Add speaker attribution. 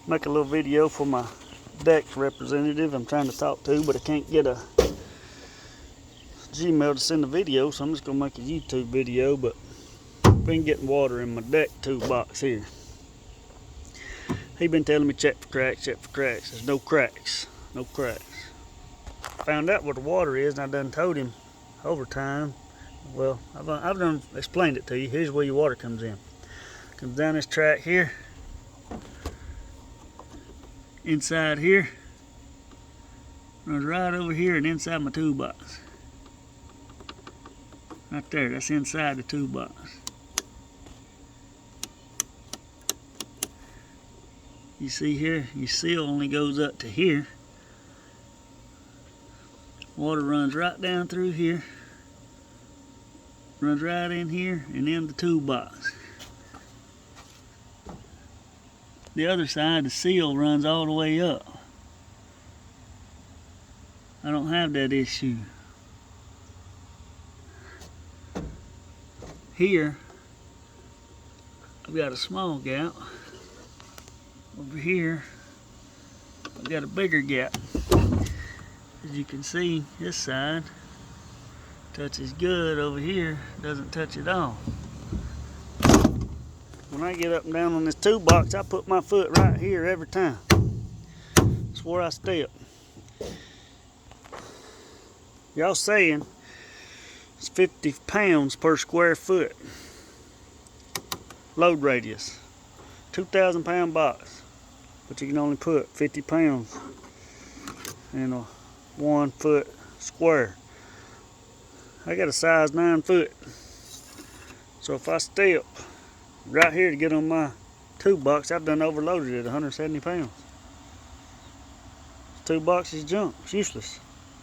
Speaker 1: make a little video for my deck representative I'm trying to talk to, but I can't get a Gmail to send a video, so I'm just gonna make a YouTube video. But I've been getting water in my deck toolbox here. He been telling me check for cracks, check for cracks. There's no cracks, no cracks. Found out what the water is, and I done told him over time. Well, I've done explained it to you. Here's where your water comes in. Comes down this track here, inside here, runs right over here and inside my toolbox. Right there, that's inside the toolbox. You see here, your seal only goes up to here. Water runs right down through here, runs right in here and in the toolbox. The other side, the seal runs all the way up. I don't have that issue. Here, I've got a small gap. Over here, I've got a bigger gap. As you can see, this side touches good. Over here, doesn't touch at all. When I get up and down on this toolbox, I put my foot right here every time. That's where I step. Y'all saying it's 50 pounds per square foot. Load radius. 2,000 pound box. But you can only put 50 pounds in a 1 foot square. I got a size 9 foot. So if I step right here to get on my toolbox, I've done overloaded it 170 pounds. This toolbox is junk. It's useless.